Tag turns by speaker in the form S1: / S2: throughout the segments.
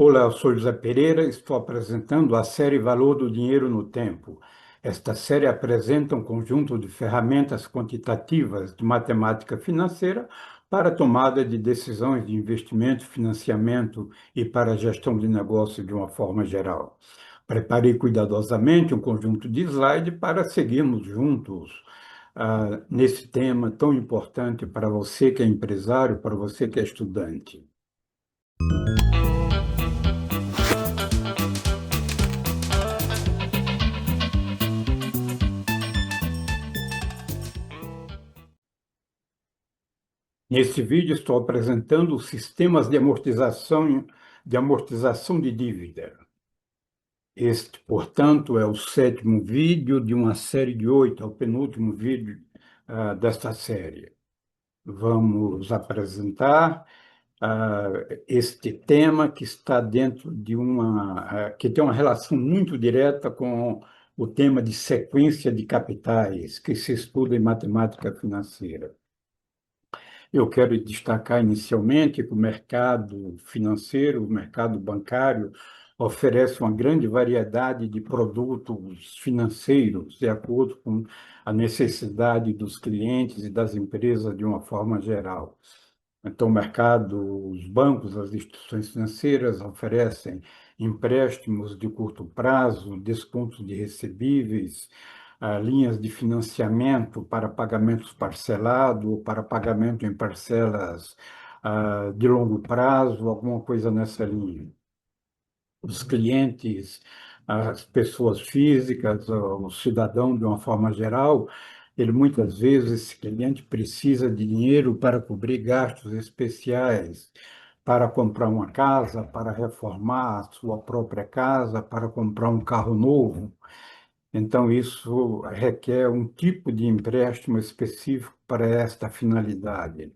S1: Olá, eu sou José Pereira, estou apresentando a série Valor do Dinheiro no Tempo. Esta série apresenta um conjunto de ferramentas quantitativas de matemática financeira para a tomada de decisões de investimento, financiamento e para a gestão de negócio de uma forma geral. Preparei cuidadosamente um conjunto de slides para seguirmos juntos nesse tema tão importante para você que é empresário, para você que é estudante. Neste vídeo estou apresentando os sistemas de amortização de dívida. Este, portanto, é o sétimo vídeo de uma série de 8, é o penúltimo vídeo desta série. Vamos apresentar este tema que está dentro de que tem uma relação muito direta com o tema de sequência de capitais, que se estuda em matemática financeira. Eu quero destacar inicialmente que o mercado financeiro, o mercado bancário, oferece uma grande variedade de produtos financeiros, de acordo com a necessidade dos clientes e das empresas de uma forma geral. Então, o mercado, os bancos, as instituições financeiras oferecem empréstimos de curto prazo, descontos de recebíveis, linhas de financiamento para pagamentos parcelados, para pagamento em parcelas de longo prazo, alguma coisa nessa linha. Os clientes, as pessoas físicas, o cidadão de uma forma geral, ele muitas vezes, esse cliente precisa de dinheiro para cobrir gastos especiais, para comprar uma casa, para reformar a sua própria casa, para comprar um carro novo. Então, isso requer um tipo de empréstimo específico para esta finalidade.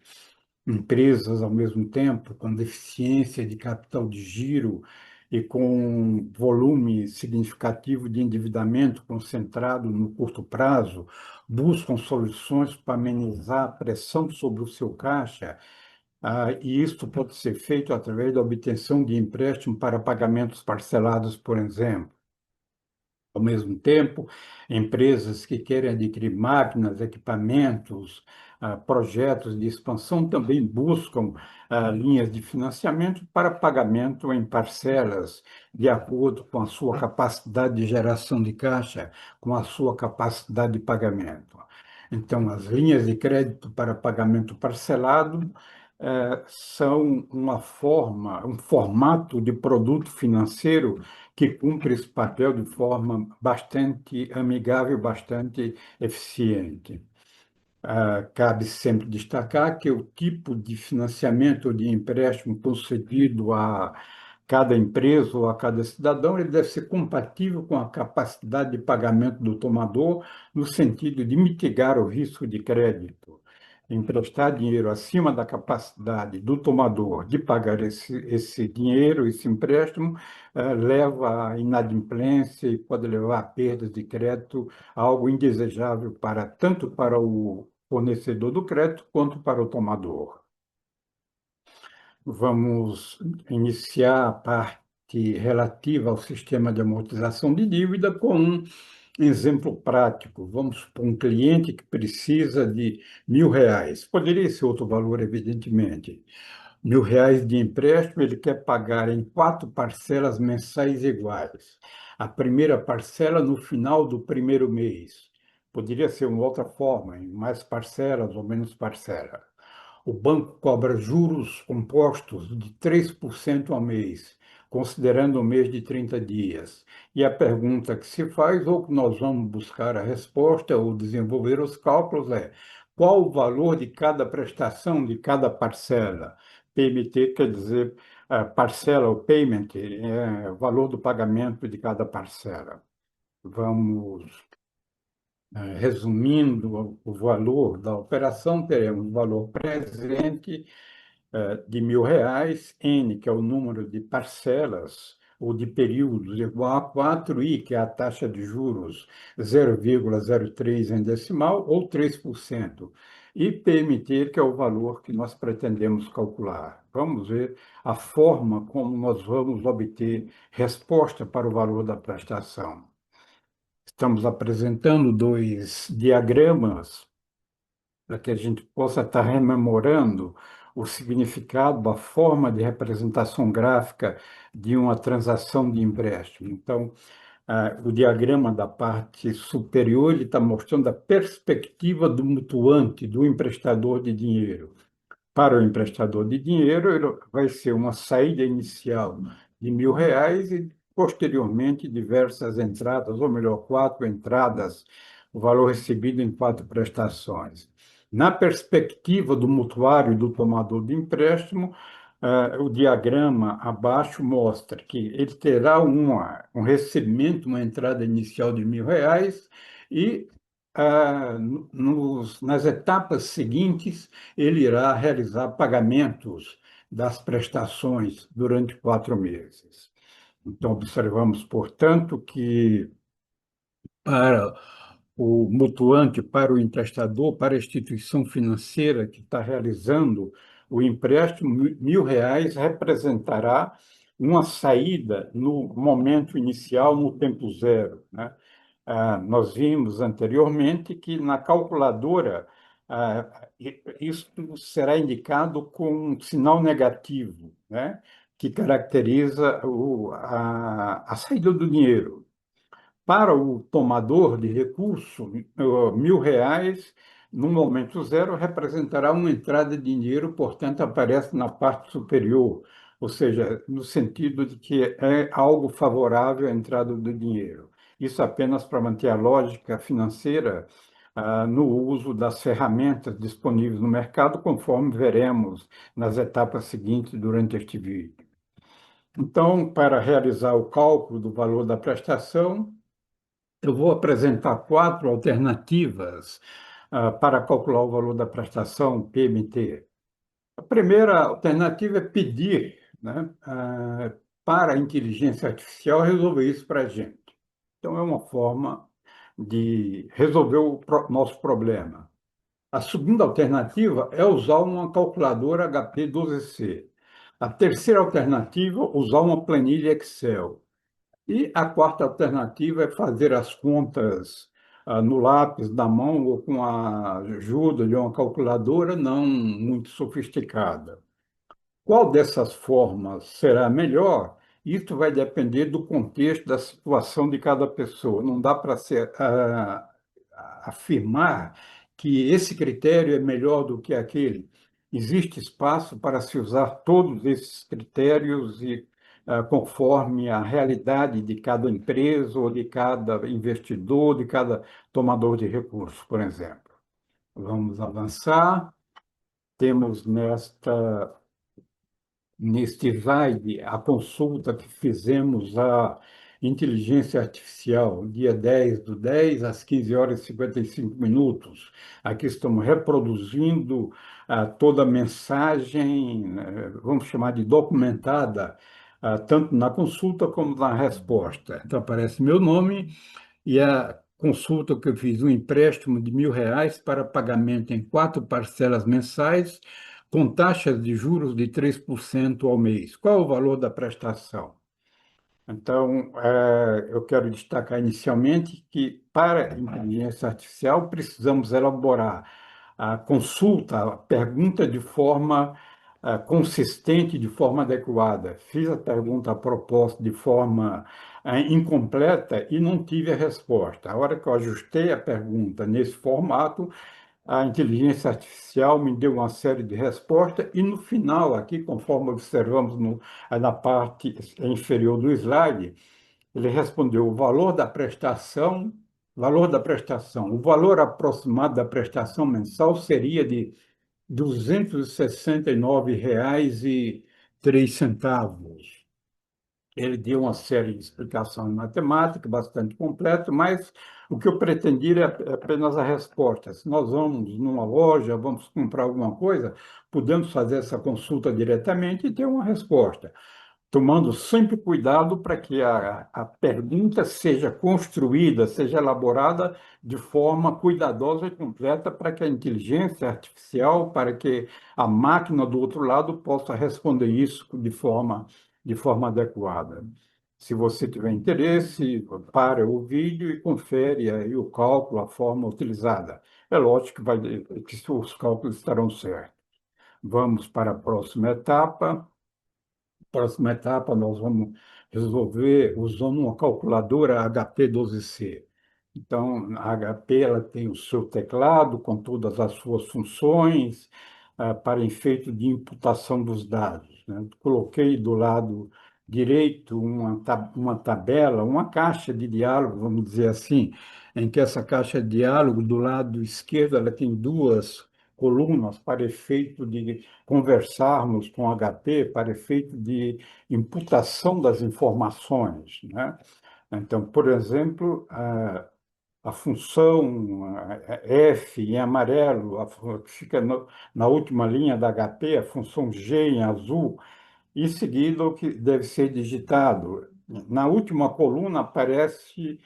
S1: Empresas, ao mesmo tempo, com deficiência de capital de giro e com volume significativo de endividamento concentrado no curto prazo, buscam soluções para amenizar a pressão sobre o seu caixa, e isso pode ser feito através da obtenção de empréstimo para pagamentos parcelados, por exemplo. Ao mesmo tempo, empresas que querem adquirir máquinas, equipamentos, projetos de expansão também buscam linhas de financiamento para pagamento em parcelas, de acordo com a sua capacidade de geração de caixa, com a sua capacidade de pagamento. Então, as linhas de crédito para pagamento parcelado são um formato de produto financeiro que cumpre esse papel de forma bastante amigável, bastante eficiente. Cabe sempre destacar que o tipo de financiamento ou de empréstimo concedido a cada empresa ou a cada cidadão, ele deve ser compatível com a capacidade de pagamento do tomador, no sentido de mitigar o risco de crédito. Emprestar dinheiro acima da capacidade do tomador de pagar esse dinheiro, esse empréstimo, leva à inadimplência e pode levar a perdas de crédito, algo indesejável tanto para o fornecedor do crédito quanto para o tomador. Vamos iniciar a parte relativa ao sistema de amortização de dívida com um exemplo prático. Vamos supor um cliente que precisa de R$ 1.000. Poderia ser outro valor, evidentemente. R$ 1.000 de empréstimo, ele quer pagar em 4 parcelas mensais iguais. A primeira parcela no final do primeiro mês. Poderia ser uma outra forma, em mais parcelas ou menos parcelas. O banco cobra juros compostos de 3% ao mês, considerando o mês de 30 dias. E a pergunta que se faz, ou que nós vamos buscar a resposta, ou desenvolver os cálculos, é: qual o valor de cada prestação, de cada parcela? PMT quer dizer parcela, ou payment, é o valor do pagamento de cada parcela. Vamos resumindo o valor da operação, teremos o valor presente de R$ 1.000, N, que é o número de parcelas ou de períodos, igual a 4, I, que é a taxa de juros 0,03 em decimal, ou 3%. e PMT, que é o valor que nós pretendemos calcular. Vamos ver a forma como nós vamos obter resposta para o valor da prestação. Estamos apresentando dois diagramas para que a gente possa estar rememorando o significado, a forma de representação gráfica de uma transação de empréstimo. Então, o diagrama da parte superior ele está mostrando a perspectiva do mutuante, do emprestador de dinheiro. Para o emprestador de dinheiro, ele vai ser uma saída inicial de R$ 1.000 e, posteriormente, diversas entradas, ou melhor, quatro entradas, o valor recebido em quatro prestações. Na perspectiva do mutuário e do tomador de empréstimo, o diagrama abaixo mostra que ele terá um recebimento, uma entrada inicial de R$ 1.000 e, nas etapas seguintes, ele irá realizar pagamentos das prestações durante 4 meses. Então, observamos, portanto, que para o mutuante, para o emprestador, para a instituição financeira que está realizando o empréstimo, R$ 1.000 representará uma saída no momento inicial, no tempo zero, né? Nós vimos anteriormente que na calculadora isso será indicado com um sinal negativo, né? Que caracteriza a saída do dinheiro. Para o tomador de recurso, R$ 1.000, no momento zero, representará uma entrada de dinheiro, portanto, aparece na parte superior, ou seja, no sentido de que é algo favorável à entrada do dinheiro. Isso apenas para manter a lógica financeira, no uso das ferramentas disponíveis no mercado, conforme veremos nas etapas seguintes durante este vídeo. Então, para realizar o cálculo do valor da prestação, eu vou apresentar quatro alternativas para calcular o valor da prestação PMT. A primeira alternativa é pedir, né, para a inteligência artificial resolver isso para a gente. Então, é uma forma de resolver o nosso problema. A segunda alternativa é usar uma calculadora HP12C. A terceira alternativa, usar uma planilha Excel. E a quarta alternativa é fazer as contas no lápis da mão ou com a ajuda de uma calculadora não muito sofisticada. Qual dessas formas será melhor? Isso vai depender do contexto, da situação de cada pessoa. Não dá para afirmar que esse critério é melhor do que aquele. Existe espaço para se usar todos esses critérios e conforme a realidade de cada empresa ou de cada investidor, de cada tomador de recursos, por exemplo. Vamos avançar. Temos neste slide a consulta que fizemos à inteligência artificial, dia 10/10, às 15h55. Aqui estamos reproduzindo toda a mensagem, vamos chamar de documentada, tanto na consulta como na resposta. Então, aparece meu nome e a consulta que eu fiz, um empréstimo de R$ 1.000 para pagamento em quatro parcelas mensais, com taxas de juros de 3% ao mês. Qual é o valor da prestação? Então, eu quero destacar inicialmente que, para a inteligência artificial, precisamos elaborar a consulta, a pergunta de forma consistente, de forma adequada. Fiz a pergunta proposta de forma incompleta e não tive a resposta. A hora que eu ajustei a pergunta nesse formato, a inteligência artificial me deu uma série de respostas e no final, aqui, conforme observamos na parte inferior do slide, ele respondeu o valor da prestação, o valor aproximado da prestação mensal seria de R$ 269,03. Ele deu uma série de explicações matemáticas bastante completa, mas o que eu pretendia é apenas a resposta. Se nós vamos numa loja, vamos comprar alguma coisa, podemos fazer essa consulta diretamente e ter uma resposta. tomando sempre cuidado para que a pergunta seja construída, seja elaborada de forma cuidadosa e completa para que a inteligência artificial, para que a máquina do outro lado possa responder isso de forma adequada. Se você tiver interesse, para o vídeo e confere aí o cálculo, a forma utilizada. É lógico que os cálculos estarão certos. Vamos para a próxima etapa. Próxima etapa, nós vamos resolver usando uma calculadora HP12C. Então, a HP ela tem o seu teclado com todas as suas funções para efeito de imputação dos dados, né? Coloquei do lado direito uma tabela, uma caixa de diálogo, vamos dizer assim, em que essa caixa de diálogo, do lado esquerdo, ela tem duas colunas para efeito de conversarmos com HP para efeito de imputação das informações, né? Então, por exemplo, a função F em amarelo, que fica na última linha da HP, a função G em azul, em seguida o que deve ser digitado. Na última coluna aparece,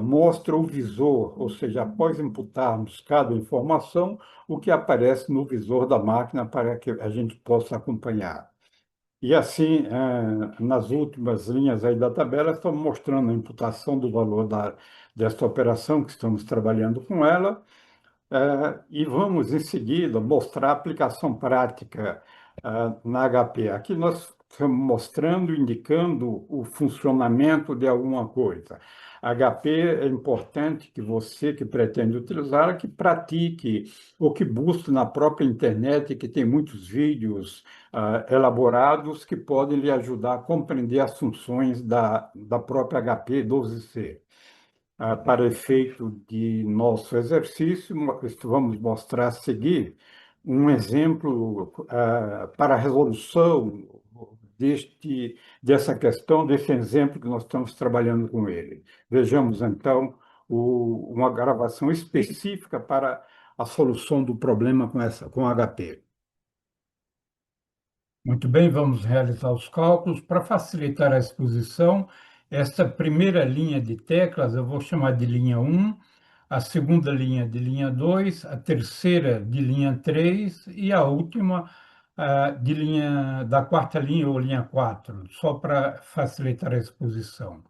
S1: mostra o visor, ou seja, após imputarmos cada informação, o que aparece no visor da máquina para que a gente possa acompanhar. E assim, nas últimas linhas aí da tabela, estamos mostrando a imputação do valor desta operação, que estamos trabalhando com ela, e vamos, em seguida, mostrar a aplicação prática, na HP. Aqui nós estamos mostrando, indicando o funcionamento de alguma coisa. HP é importante que você que pretende utilizar, que pratique ou que busque na própria internet, que tem muitos vídeos, elaborados que podem lhe ajudar a compreender as funções da própria HP 12C. Para efeito de nosso exercício, vamos mostrar a seguir um exemplo para a resolução dessa questão, desse exemplo que nós estamos trabalhando com ele. Vejamos, então, uma gravação específica para a solução do problema com HP. Muito bem, vamos realizar os cálculos. Para facilitar a exposição, esta primeira linha de teclas eu vou chamar de linha 1, a segunda linha de linha 2, a terceira de linha 3 e a última da quarta linha ou linha 4, só para facilitar a exposição.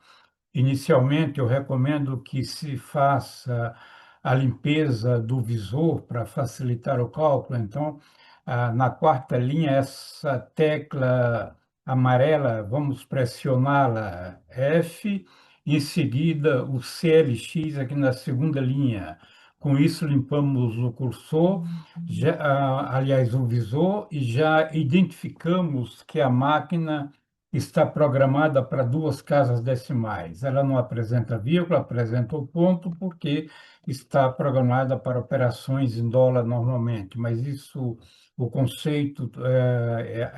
S1: Inicialmente, eu recomendo que se faça a limpeza do visor para facilitar o cálculo. Então, na quarta linha, essa tecla amarela, vamos pressioná-la F, em seguida o CLX aqui na segunda linha. Com isso, limpamos o cursor, aliás, o visor, e já identificamos que a máquina está programada para duas casas decimais. Ela não apresenta vírgula, apresenta o ponto, porque está programada para operações em dólar normalmente, mas isso, o conceito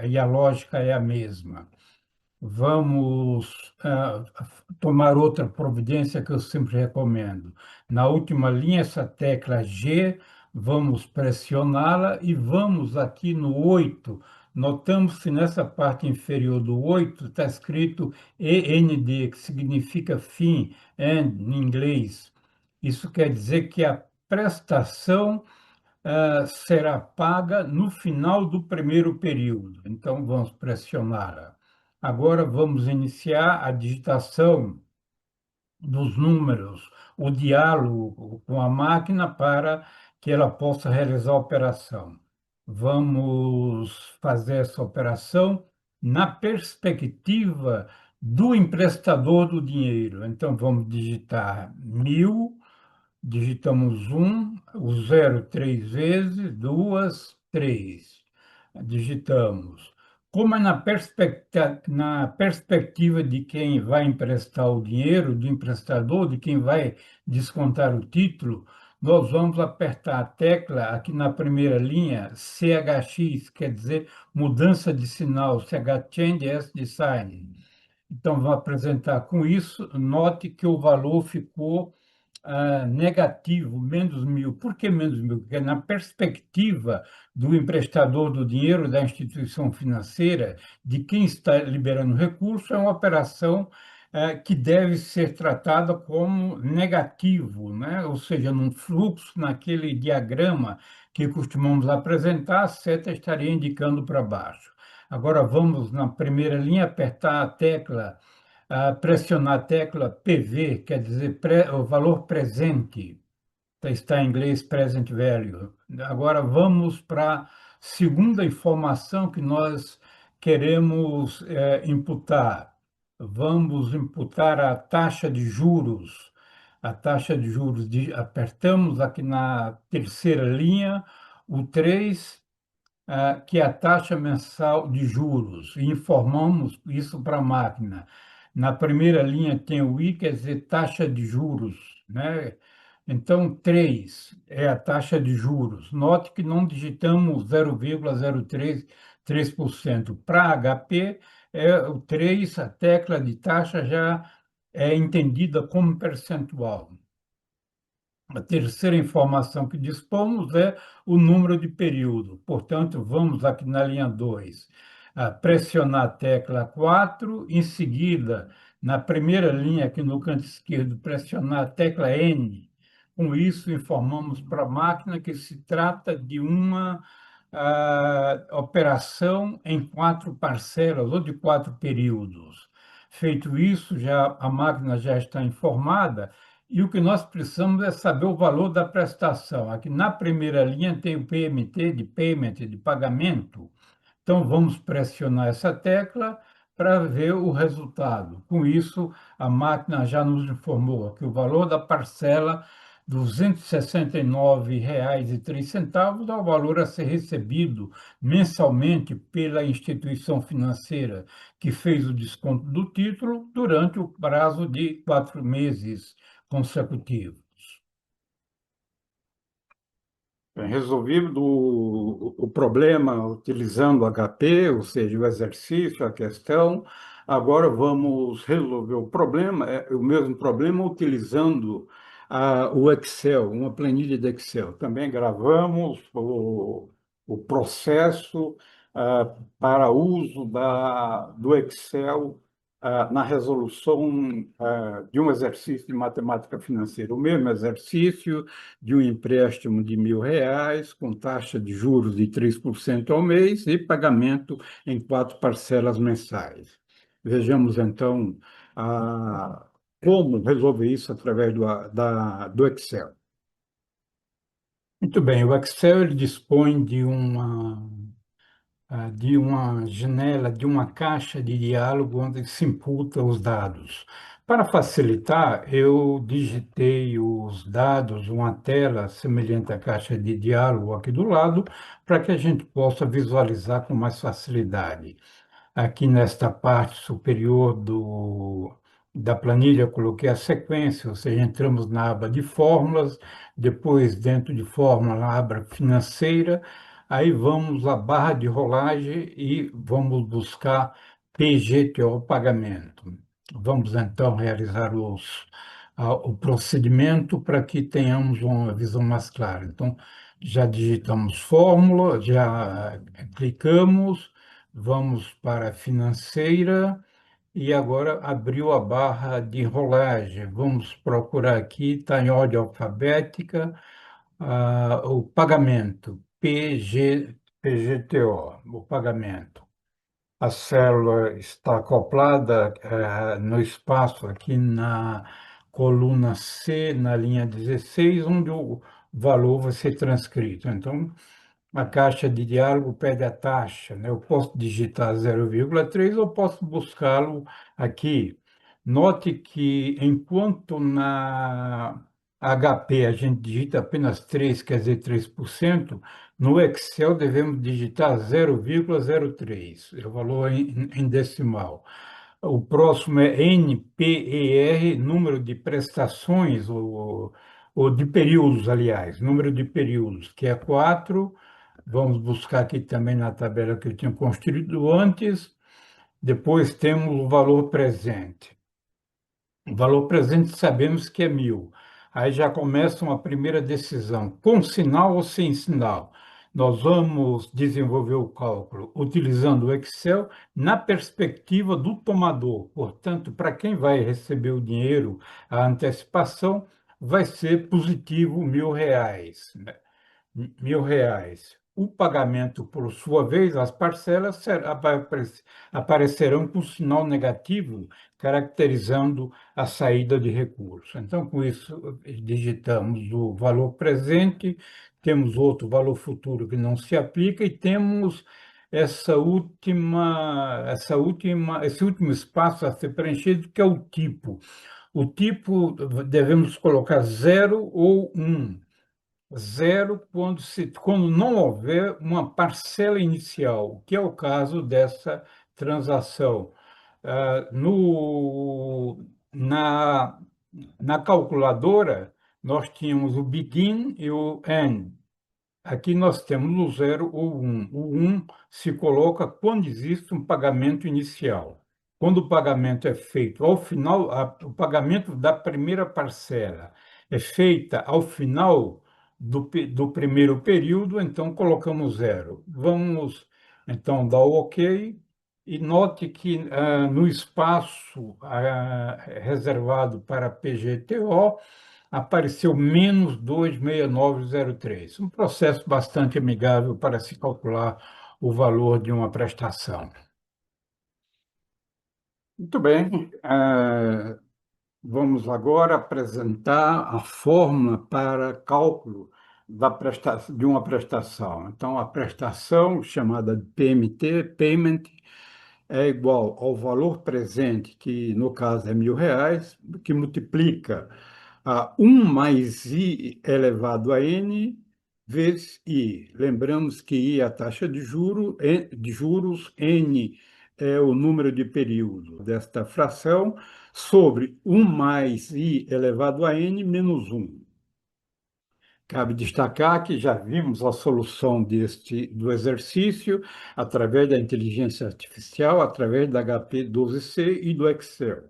S1: e a lógica é a mesma. Vamos tomar outra providência que eu sempre recomendo. Na última linha, essa tecla G, vamos pressioná-la e vamos aqui no 8. Notamos que nessa parte inferior do 8 está escrito END, que significa fim, end em inglês. Isso quer dizer que a prestação será paga no final do primeiro período. Então, vamos pressioná-la. Agora, vamos iniciar a digitação dos números, o diálogo com a máquina para que ela possa realizar a operação. Vamos fazer essa operação na perspectiva do emprestador do dinheiro. Então, vamos digitar 1.000. Digitamos o zero três vezes, duas, três. Digitamos. Como é na perspectiva de quem vai emprestar o dinheiro, do emprestador, de quem vai descontar o título, nós vamos apertar a tecla aqui na primeira linha, CHX, quer dizer mudança de sinal, CH Change S de Sign. Então, vou apresentar com isso, note que o valor ficou negativo, menos 1.000. Por que menos 1.000? Porque na perspectiva do emprestador do dinheiro, da instituição financeira, de quem está liberando recurso, é uma operação que deve ser tratada como negativo, né? Ou seja, num fluxo, naquele diagrama que costumamos apresentar, a seta estaria indicando para baixo. Agora vamos na primeira linha apertar a tecla pressionar a tecla PV, quer dizer, o valor presente, está em inglês present value. Agora vamos para a segunda informação que nós queremos imputar. Vamos imputar a taxa de juros. A taxa de juros, apertamos aqui na terceira linha, o 3 que é a taxa mensal de juros, e informamos isso para a máquina. Na primeira linha tem o I, quer dizer, taxa de juros, né? Então, 3 é a taxa de juros. Note que não digitamos 0,033%. Para HP, o 3, a tecla de taxa já é entendida como percentual. A terceira informação que dispomos é o número de período. Portanto, vamos aqui na linha 2, pressionar a tecla 4, em seguida, na primeira linha, aqui no canto esquerdo, pressionar a tecla N. Com isso, informamos para a máquina que se trata de uma operação em 4 parcelas ou de 4 períodos. Feito isso, já a máquina já está informada e o que nós precisamos é saber o valor da prestação. Aqui na primeira linha tem o PMT, de payment, de pagamento. Então, vamos pressionar essa tecla para ver o resultado. Com isso, a máquina já nos informou que o valor da parcela R$ 269,03 é o valor a ser recebido mensalmente pela instituição financeira que fez o desconto do título durante o prazo de 4 meses consecutivos. Resolvido o problema utilizando HP, ou seja, o exercício, a questão, agora vamos resolver o problema, o mesmo problema utilizando o Excel, uma planilha de Excel. Também gravamos o processo para uso do Excel na resolução de um exercício de matemática financeira. O mesmo exercício de um empréstimo de R$ 1.000, com taxa de juros de 3% ao mês e pagamento em 4 parcelas mensais. Vejamos, então, como resolver isso através do Excel. Muito bem, o Excel ele dispõe de uma janela, de uma caixa de diálogo onde se imputa os dados. Para facilitar, eu digitei os dados, uma tela semelhante à caixa de diálogo aqui do lado, para que a gente possa visualizar com mais facilidade. Aqui nesta parte superior da planilha, eu coloquei a sequência, ou seja, entramos na aba de fórmulas, depois, dentro de fórmula, na aba financeira, aí vamos à barra de rolagem e vamos buscar PGTO pagamento. Vamos, então, realizar o procedimento para que tenhamos uma visão mais clara. Então, já digitamos fórmula, já clicamos. Vamos para a financeira e agora abriu a barra de rolagem. Vamos procurar aqui, está em ordem alfabética, o pagamento, PGTO, o pagamento. A célula está acoplada no espaço aqui na coluna C, na linha 16, onde o valor vai ser transcrito. Então, a caixa de diálogo pede a taxa, né? Eu posso digitar 0,3 ou posso buscá-lo aqui. Note que enquanto na HP a gente digita apenas 3, quer dizer 3%, no Excel devemos digitar 0,03, é o valor em decimal. O próximo é NPER, número de prestações, ou de períodos, aliás, número de períodos, que é 4. Vamos buscar aqui também na tabela que eu tinha construído antes. Depois temos o valor presente. O valor presente sabemos que é 1.000. Aí já começa uma primeira decisão, com sinal ou sem sinal. Nós vamos desenvolver o cálculo utilizando o Excel na perspectiva do tomador. Portanto, para quem vai receber o dinheiro, a antecipação vai ser positivo R$ 1.000, né? R$ 1.000. O pagamento, por sua vez, as parcelas aparecerão com sinal negativo, caracterizando a saída de recurso. Então, com isso, digitamos o valor presente, temos outro valor futuro que não se aplica e temos esse último espaço a ser preenchido, que é o tipo. O tipo devemos colocar 0 ou 1. Zero quando não houver uma parcela inicial, que é o caso dessa transação. Ah, no, na, na calculadora, nós tínhamos o begin e o end. Aqui nós temos o 0 ou 1. O 1 se coloca quando existe um pagamento inicial. Quando o pagamento é feito ao final, o pagamento da primeira parcela é feita ao final do primeiro período, então colocamos 0. Vamos então dar o OK e note que no espaço reservado para PGTO, apareceu -26903. Um processo bastante amigável para se calcular o valor de uma prestação. Muito bem. Vamos agora apresentar a fórmula para cálculo de uma prestação. Então, a prestação, chamada de PMT, Payment, é igual ao valor presente, que no caso é R$ 1.000, que multiplica a 1 mais I elevado a N vezes I. Lembramos que I é a taxa de juros, N é o número de período desta fração, sobre 1 mais I elevado a N menos 1. Cabe destacar que já vimos a solução do exercício através da inteligência artificial, através da HP12C e do Excel.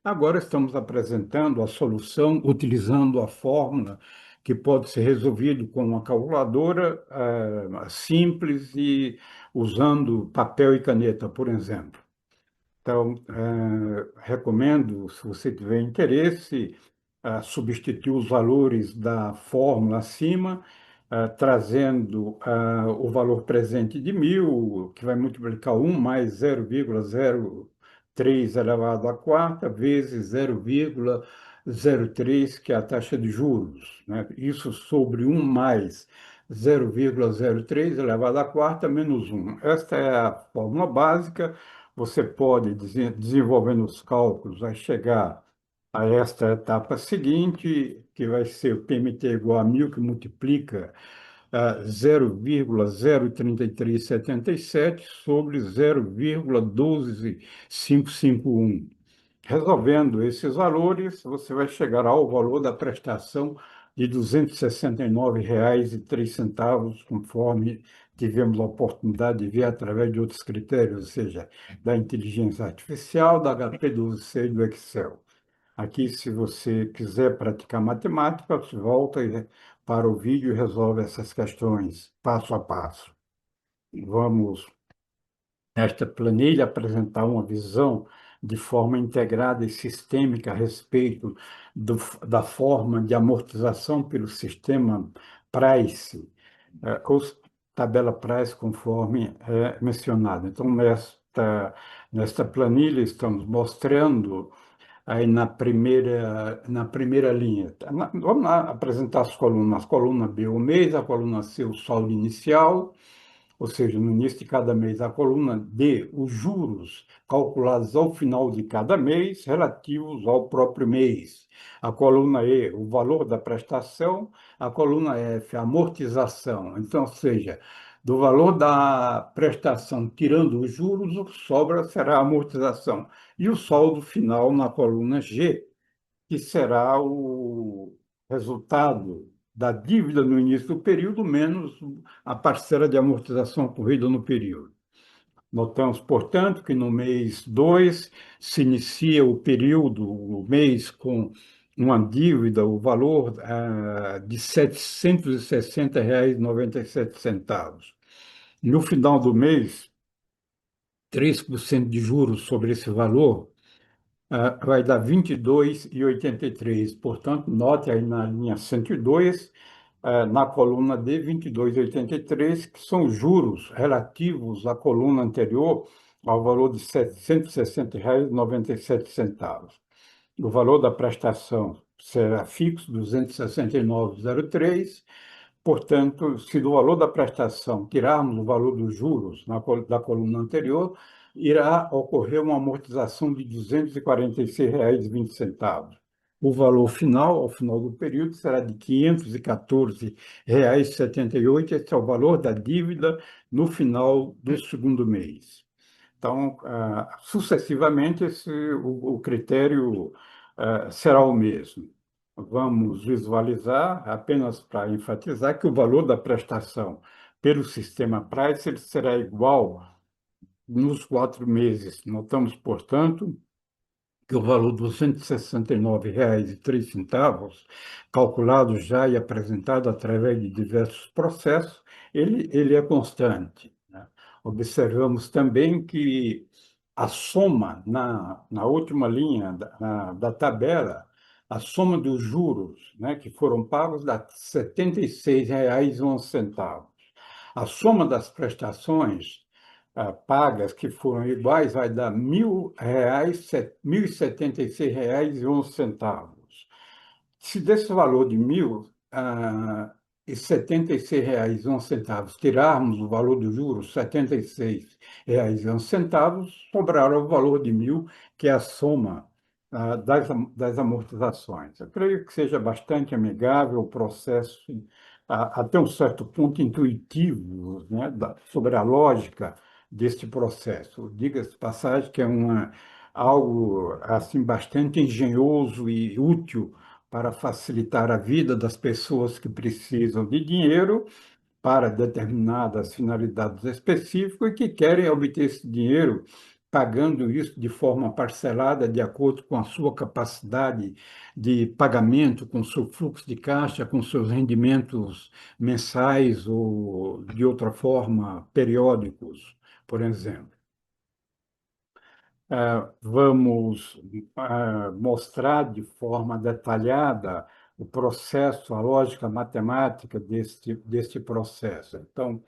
S1: Agora estamos apresentando a solução utilizando a fórmula que pode ser resolvido com uma calculadora simples e usando papel e caneta, por exemplo. Então, recomendo, se você tiver interesse, substituir os valores da fórmula acima, trazendo o valor presente de 1.000, que vai multiplicar 1 mais 0,03 elevado à quarta, vezes 0,03, que é a taxa de juros, né? Isso sobre 1 mais 0,03 elevado à quarta menos 1. Esta é a fórmula básica. Você pode, desenvolvendo os cálculos, vai chegar a esta etapa seguinte, que vai ser o PMT igual a 1.000, que multiplica 0,03377 sobre 0,12551. Resolvendo esses valores, você vai chegar ao valor da prestação de R$ 269,03, conforme tivemos a oportunidade de ver através de outros critérios, ou seja, da inteligência artificial, da HP12C e do Excel. Aqui, se você quiser praticar matemática, você volta para o vídeo e resolve essas questões passo a passo. Vamos, nesta planilha, apresentar uma visão de forma integrada e sistêmica a respeito da forma de amortização pelo sistema Price, ou tabela Price, conforme é mencionado. Então, nesta planilha, estamos mostrando aí na primeira linha. Vamos lá apresentar as colunas. Coluna B, o mês, a coluna C, o saldo inicial, ou seja, no início de cada mês, a coluna D, os juros calculados ao final de cada mês, relativos ao próprio mês. A coluna E, o valor da prestação. A coluna F, a amortização. Então, ou seja, do valor da prestação, tirando os juros, o que sobra será a amortização. E o saldo final na coluna G, que será o resultado da dívida no início do período, menos a parcela de amortização ocorrida no período. Notamos, portanto, que no mês 2 se inicia o período, o mês com uma dívida, o valor de R$ 760,97. No final do mês, 3% de juros sobre esse valor vai dar 22,83. Portanto, note aí na linha 102, na coluna D, 22,83, que são juros relativos à coluna anterior, ao valor de R$ 760,97. O valor da prestação será fixo, 269,03. Portanto, se do valor da prestação tirarmos o valor dos juros da coluna anterior, irá ocorrer uma amortização de R$ 246,20. O valor final, ao final do período, será de R$ 514,78. Esse é o valor da dívida no final do segundo mês. Então, sucessivamente, o critério será o mesmo. Vamos visualizar, apenas para enfatizar, que o valor da prestação pelo sistema Price ele será igual nos 4 meses. Notamos, portanto, que o valor de R$ 269,03, calculado já e apresentado através de diversos processos, ele é constante, né? Observamos também que a soma, na última linha da tabela, a soma dos juros, né, que foram pagos dá R$ 76,11. A soma das prestações pagas que foram iguais vai dar R$ 1.076,11. Se desse valor de R$ 1.076,11 tirarmos o valor do juros, R$ 76,11, sobrará o valor de 1.000, que é a soma das amortizações. Eu creio que seja bastante amigável o processo, até um certo ponto intuitivo, né, sobre a lógica deste processo. Diga-se de passagem que é algo assim bastante engenhoso e útil para facilitar a vida das pessoas que precisam de dinheiro para determinadas finalidades específicas e que querem obter esse dinheiro pagando isso de forma parcelada, de acordo com a sua capacidade de pagamento, com o seu fluxo de caixa, com seus rendimentos mensais ou, de outra forma, periódicos, por exemplo. Vamos mostrar de forma detalhada o processo, a lógica matemática deste processo. Então,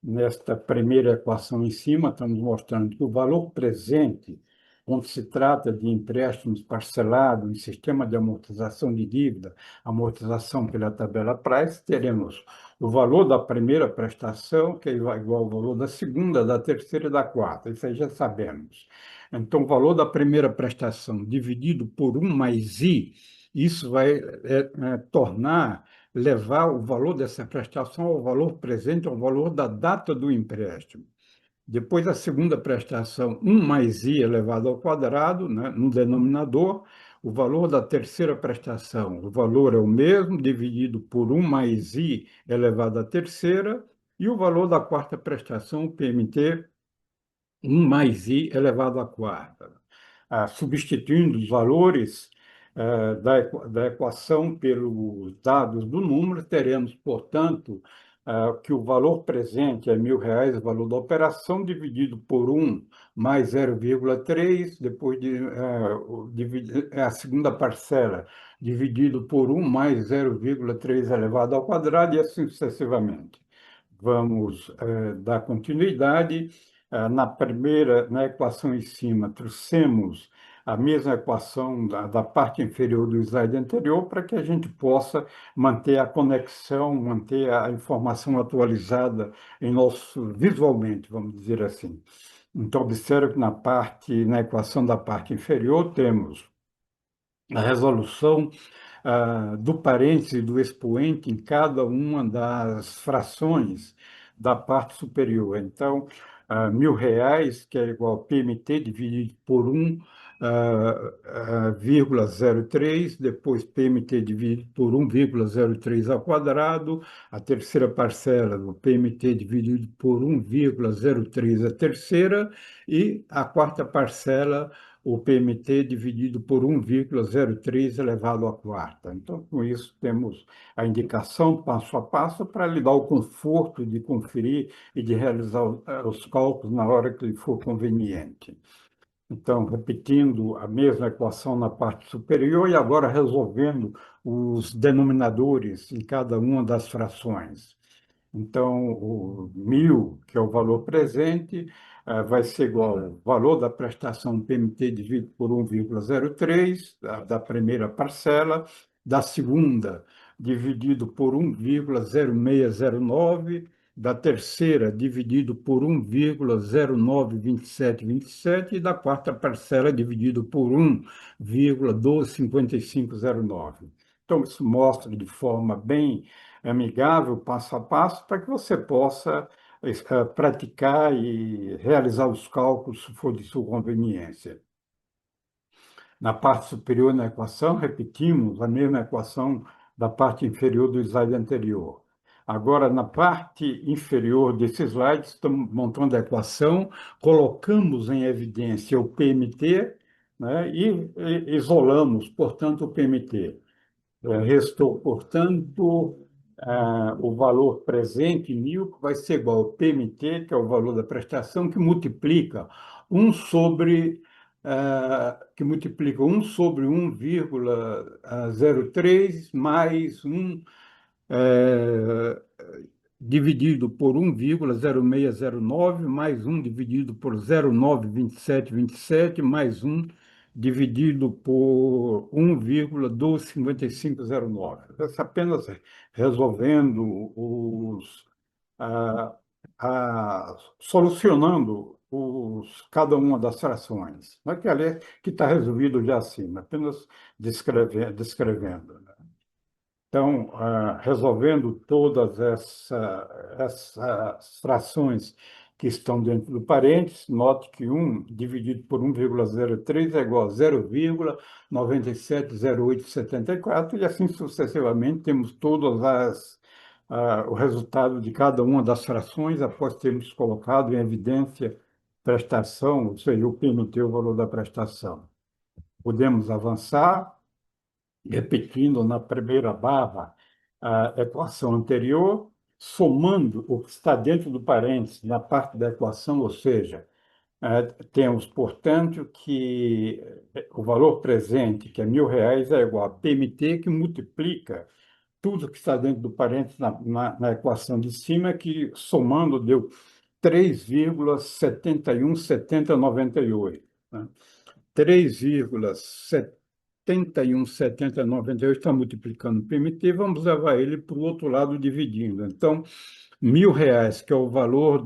S1: nesta primeira equação em cima, estamos mostrando que o valor presente, quando se trata de empréstimos parcelados em sistema de amortização de dívida, amortização pela tabela Price, teremos o valor da primeira prestação, que é igual ao valor da segunda, da terceira e da quarta. Isso aí já sabemos. Então, o valor da primeira prestação dividido por 1 mais I, isso vai levar o valor dessa prestação ao valor presente, ao valor da data do empréstimo. Depois, a segunda prestação, 1 mais I elevado ao quadrado, né, no denominador. O valor da terceira prestação, o valor é o mesmo, dividido por 1 mais I elevado à terceira. E o valor da quarta prestação, o PMT, 1 mais I elevado à quarta. Substituindo os valores da equação pelos dados do número, teremos, portanto, que o valor presente é R$ 1.000, o valor da operação, dividido por 1 mais 0,3, depois a segunda parcela, dividido por 1 mais 0,3 elevado ao quadrado, e assim sucessivamente. Vamos dar continuidade. Na equação em cima, trouxemos a mesma equação da parte inferior do slide anterior para que a gente possa manter a conexão, manter a informação atualizada visualmente, vamos dizer assim. Então, observe que na equação da parte inferior, temos a resolução do parêntese e do expoente em cada uma das frações da parte superior. Então, R$ 1.000, que é igual a PMT dividido por 1,03, depois PMT dividido por 1,03 ao quadrado, a terceira parcela do PMT dividido por 1,03 a terceira, e a quarta parcela o PMT dividido por 1,03 elevado à quarta. Então, com isso, temos a indicação passo a passo para lhe dar o conforto de conferir e de realizar os cálculos na hora que lhe for conveniente. Então, repetindo a mesma equação na parte superior e agora resolvendo os denominadores em cada uma das frações. Então, o 1.000, que é o valor presente, vai ser igual ao valor da prestação PMT dividido por 1,03 da primeira parcela, da segunda dividido por 1,0609, da terceira dividido por 1,092727 e da quarta parcela dividido por 1,125509. Então, isso mostra de forma bem amigável, passo a passo, para que você possa praticar e realizar os cálculos, se for de sua conveniência. Na parte superior na equação, repetimos a mesma equação da parte inferior do slide anterior. Agora, na parte inferior desse slide, estamos montando a equação, colocamos em evidência o PMT, né, e isolamos, portanto, o PMT. Restou, portanto, o valor presente em 1.000, que vai ser igual ao PMT, que é o valor da prestação, que multiplica 1 sobre 1,03 mais 1 eh, dividido por 1,0609 mais 1 dividido por 0,92727 mais 1 dividido por 1,125509. Isso apenas resolvendo ah, solucionando cada uma das frações. Não é que ali que está resolvido já acima, apenas descrevendo. Então, resolvendo todas essas frações que estão dentro do parênteses, note que 1 dividido por 1,03 é igual a 0,970874, e assim sucessivamente temos o resultado de cada uma das frações após termos colocado em evidência prestação, ou seja, o PMT, o valor da prestação. Podemos avançar repetindo na primeira barra a equação anterior, somando o que está dentro do parênteses na parte da equação, ou seja, temos, portanto, que o valor presente, que é R$ 1.000, é igual a PMT, que multiplica tudo que está dentro do parênteses na equação de cima, que somando deu 3,717098. Né? 3,717098 está multiplicando o PMT, vamos levar ele para o outro lado dividindo. Então, R$ 1.000, que é o valor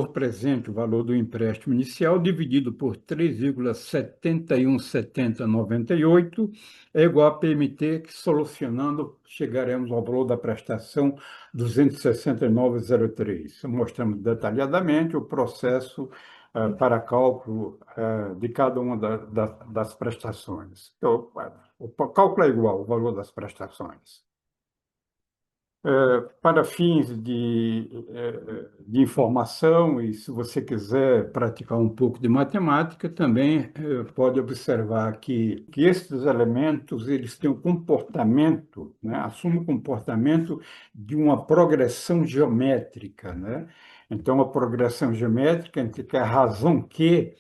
S1: presente, o valor do empréstimo inicial, dividido por 3,717098, é igual a PMT, que solucionando chegaremos ao valor da prestação 269,03. Mostramos detalhadamente o processo para cálculo de cada uma das prestações. Então, o cálculo é igual, o valor das prestações. Para fins de informação, e se você quiser praticar um pouco de matemática, também pode observar que esses elementos eles têm um comportamento, né? Assumem o comportamento de uma progressão geométrica, né? Então, a progressão geométrica entre que a razão Q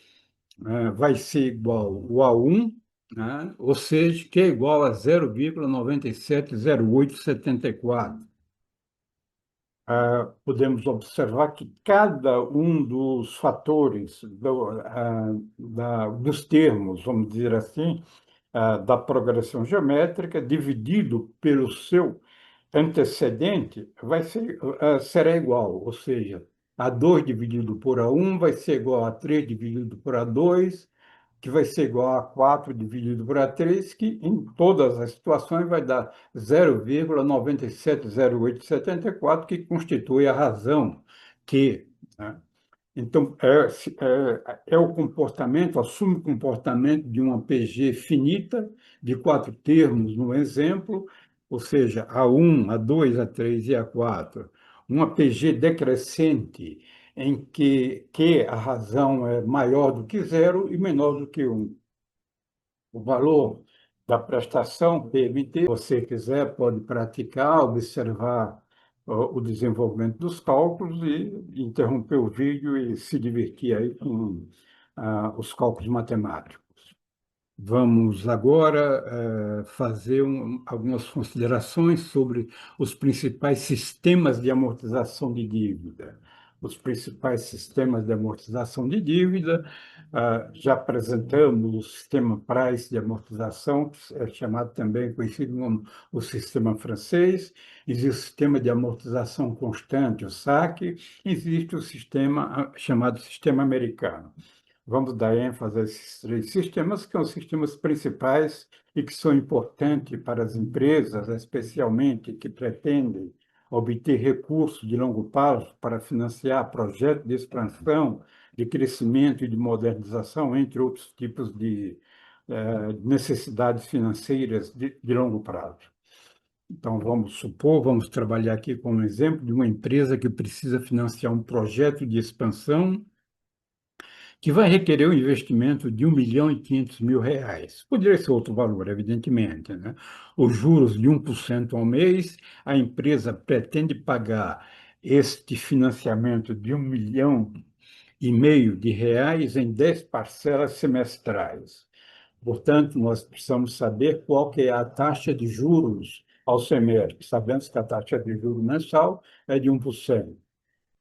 S1: vai ser igual ao A1, né? Ou seja, que é igual a 0,970874. Podemos observar que cada um dos fatores dos termos, vamos dizer assim, da progressão geométrica, dividido pelo seu antecedente, será igual, ou seja, A2 dividido por A1 vai ser igual a 3 dividido por A2, que vai ser igual a 4 dividido por A3, que em todas as situações vai dar 0,970874, que constitui a razão Q, né? Então, é o comportamento, assume o comportamento de uma PG finita, de 4 termos no exemplo, ou seja, A1, A2, A3 e A4. Uma PG decrescente em que a razão é maior do que zero e menor do que um. O valor da prestação PMT, se você quiser, pode praticar, observar o desenvolvimento dos cálculos e interromper o vídeo e se divertir aí com os cálculos matemáticos. Vamos agora fazer algumas considerações sobre os principais sistemas de amortização de dívida. Os principais sistemas de amortização de dívida, já apresentamos o sistema Price de amortização, que é chamado também, conhecido como o sistema francês, existe o sistema de amortização constante, o SAC, existe o sistema chamado sistema americano. Vamos dar ênfase a esses três sistemas, que são os sistemas principais e que são importantes para as empresas, especialmente que pretendem obter recursos de longo prazo para financiar projetos de expansão, de crescimento e de modernização, entre outros tipos de necessidades financeiras de longo prazo. Então, vamos trabalhar aqui como exemplo de uma empresa que precisa financiar um projeto de expansão que vai requerer um investimento de R$ 1.500.000. Poderia ser outro valor, evidentemente, né? Os juros de 1% ao mês, a empresa pretende pagar este financiamento de R$ 1,5 milhão em 10 parcelas semestrais. Portanto, nós precisamos saber qual que é a taxa de juros ao semestre. Sabemos que a taxa de juros mensal é de 1%.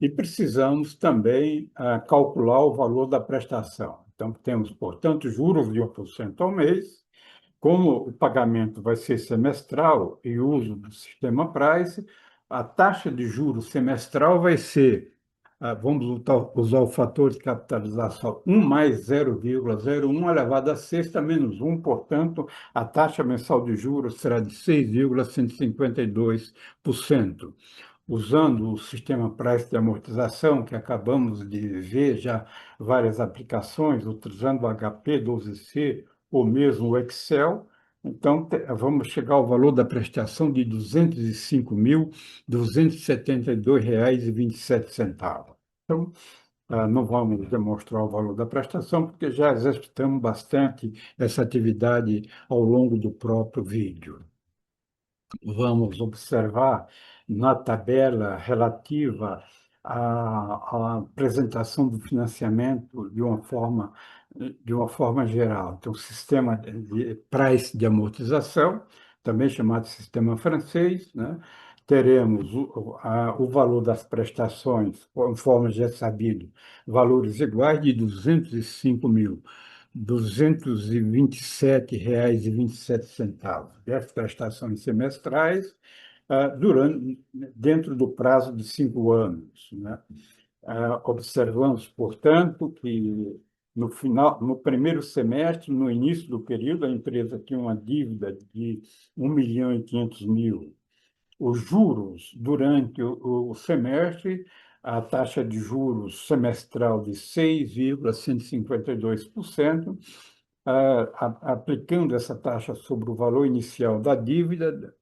S1: E precisamos também calcular o valor da prestação. Então, temos, portanto, juros de 1% ao mês. Como o pagamento vai ser semestral e o uso do sistema Price, a taxa de juros semestral vai ser, vamos usar o fator de capitalização 1 mais 0,01 elevado a sexta menos 1, portanto, a taxa mensal de juros será de 6,152%. Usando o sistema Price de amortização, que acabamos de ver já várias aplicações, utilizando o HP 12C ou mesmo o Excel, então vamos chegar ao valor da prestação de R$ 205.272,27. Então, não vamos demonstrar o valor da prestação, porque já exercitamos bastante essa atividade ao longo do próprio vídeo. Vamos observar na tabela relativa à apresentação do financiamento de uma forma geral. Então, o sistema de price de amortização, também chamado sistema francês, né? Teremos o valor das prestações, conforme já é sabido, valores iguais de R$ 205.227,27, 10 prestações semestrais, dentro do prazo de 5 anos, né? Observamos, portanto, que no primeiro semestre, no início do período, a empresa tinha uma dívida de 1.500.000. Os juros durante o semestre, a taxa de juros semestral de 6,152%, aplicando essa taxa sobre o valor inicial da dívida,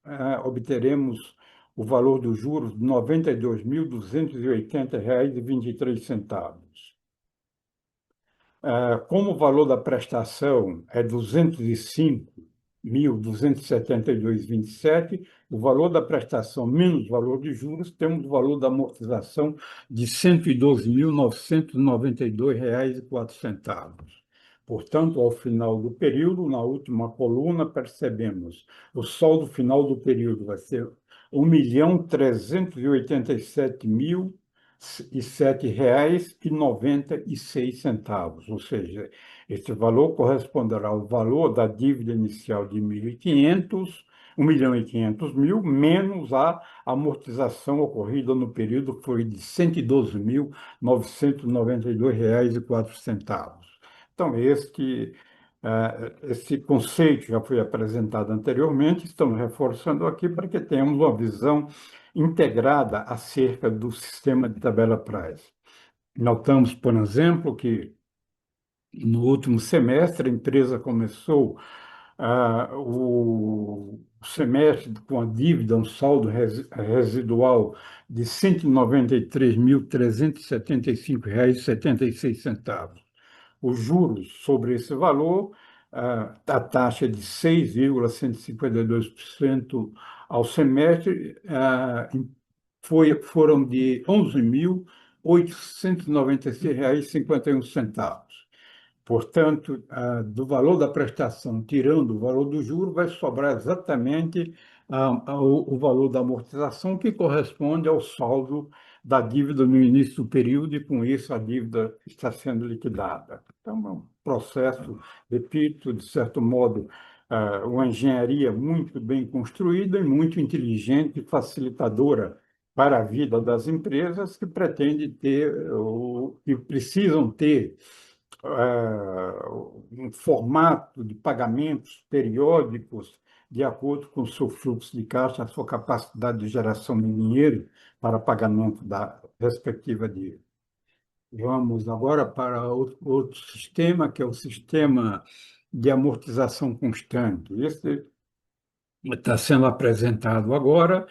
S1: obteremos o valor dos juros de R$ 92.280,23. Como o valor da prestação é 205.272,27, o valor da prestação menos o valor de juros, temos o valor da amortização de R$ 112.992,04. Portanto, ao final do período, na última coluna, percebemos o saldo final do período vai ser R$ 1.387.007,96, ou seja, este valor corresponderá ao valor da dívida inicial de 1.500.000, menos a amortização ocorrida no período, que foi de R$ 112.992,04. Então, esse conceito já foi apresentado anteriormente, estamos reforçando aqui para que tenhamos uma visão integrada acerca do sistema de tabela Price. Notamos, por exemplo, que no último semestre a empresa começou o semestre com a dívida, um saldo residual de R$ 193.375,76. Os juros sobre esse valor, a taxa de 6,152% ao semestre, foram de R$ 11.896,51. Portanto, do valor da prestação, tirando o valor do juro, vai sobrar exatamente o valor da amortização, que corresponde ao saldo da dívida no início do período, e com isso a dívida está sendo liquidada. Então, é um processo, repito, de certo modo, uma engenharia muito bem construída e muito inteligente e facilitadora para a vida das empresas que pretendem ter, ou que precisam ter um formato de pagamentos periódicos de acordo com o seu fluxo de caixa, a sua capacidade de geração de dinheiro para pagamento da respectiva dívida. Vamos agora para outro sistema, que é o sistema de amortização constante. Esse está sendo apresentado agora.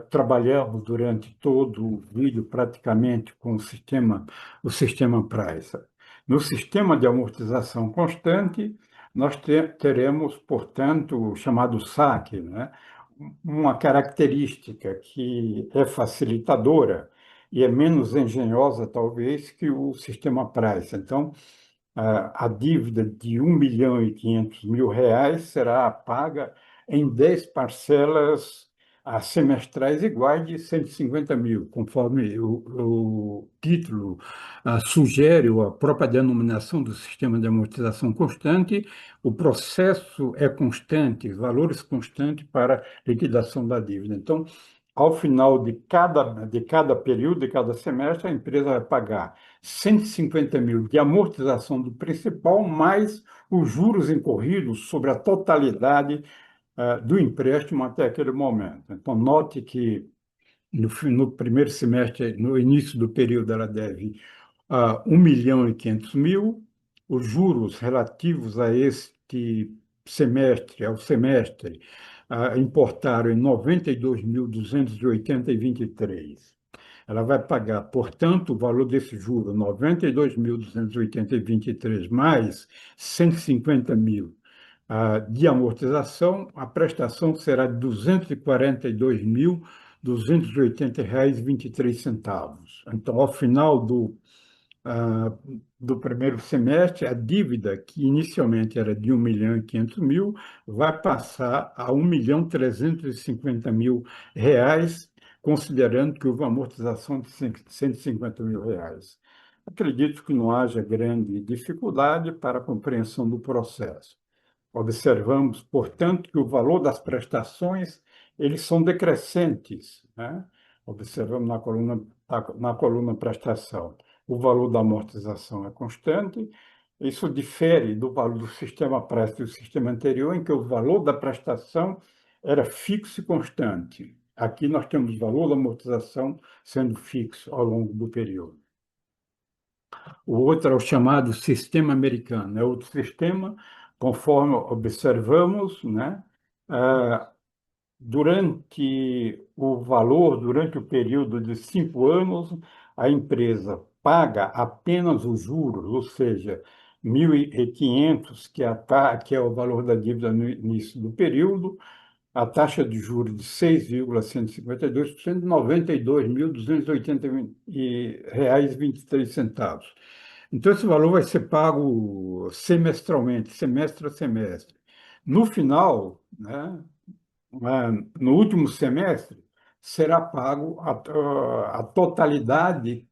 S1: Trabalhamos durante todo o vídeo praticamente com o sistema Price. No sistema de amortização constante, nós teremos, portanto, o chamado saque, né? Uma característica que é facilitadora e é menos engenhosa, talvez, que o sistema Price. Então, a dívida de R$ 1.500.000 será paga em 10 parcelas semestrais iguais de 150 mil, conforme o título sugere, ou a própria denominação do sistema de amortização constante. O processo é constante, valores constantes para liquidação da dívida. Então, ao final de cada período, de cada semestre, a empresa vai pagar 150 mil de amortização do principal, mais os juros incorridos sobre a totalidade do empréstimo até aquele momento. Então, note que no primeiro semestre, no início do período, ela deve R$ 1.500.000. Os juros relativos a este semestre, ao semestre, importaram em 92.280,23. Ela vai pagar, portanto, o valor desse juro, 92.280,23 mais 150 mil de amortização. A prestação será de R$ 242.280,23. Então, ao final ah, do primeiro semestre, a dívida, que inicialmente era de 1.500.000, vai passar a 1.350.000 reais, considerando que houve uma amortização de R$ 150.000. Acredito que não haja grande dificuldade para a compreensão do processo. Observamos, portanto, que o valor das prestações, eles são decrescentes, né? Observamos na coluna prestação. O valor da amortização é constante. Isso difere do valor do sistema préstimo do sistema anterior, em que o valor da prestação era fixo e constante. Aqui nós temos o valor da amortização sendo fixo ao longo do período. O outro é o chamado sistema americano. É outro sistema, conforme observamos, né? Durante o período de 5 anos, a empresa paga apenas os juros, ou seja, 1.500, que é o valor da dívida no início do período, a taxa de juros de 6,152%, R$ 92.280,23. Então, esse valor vai ser pago semestralmente, semestre a semestre. No final, né, no último semestre, será pago a totalidade,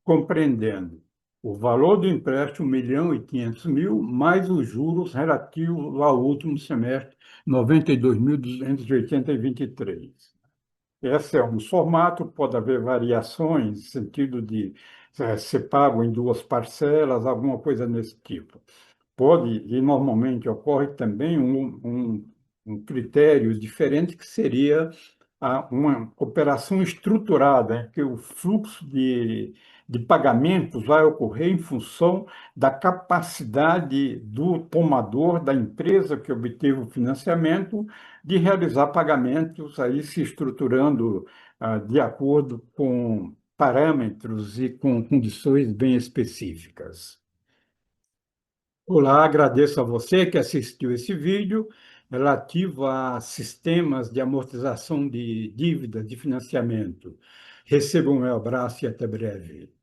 S1: compreendendo o valor do empréstimo, 1.500.000, mais os juros relativos ao último semestre, 92.280,23. Esse é um formato, pode haver variações, no sentido de ser pago em duas parcelas, alguma coisa nesse tipo. Pode, e normalmente ocorre também um critério diferente, que seria uma operação estruturada, em que o fluxo de pagamentos vai ocorrer em função da capacidade do tomador, da empresa que obteve o financiamento, de realizar pagamentos, aí se estruturando de acordo com parâmetros e com condições bem específicas. Olá, agradeço a você que assistiu esse vídeo relativo a sistemas de amortização de dívidas de financiamento. Receba o meu abraço e até breve.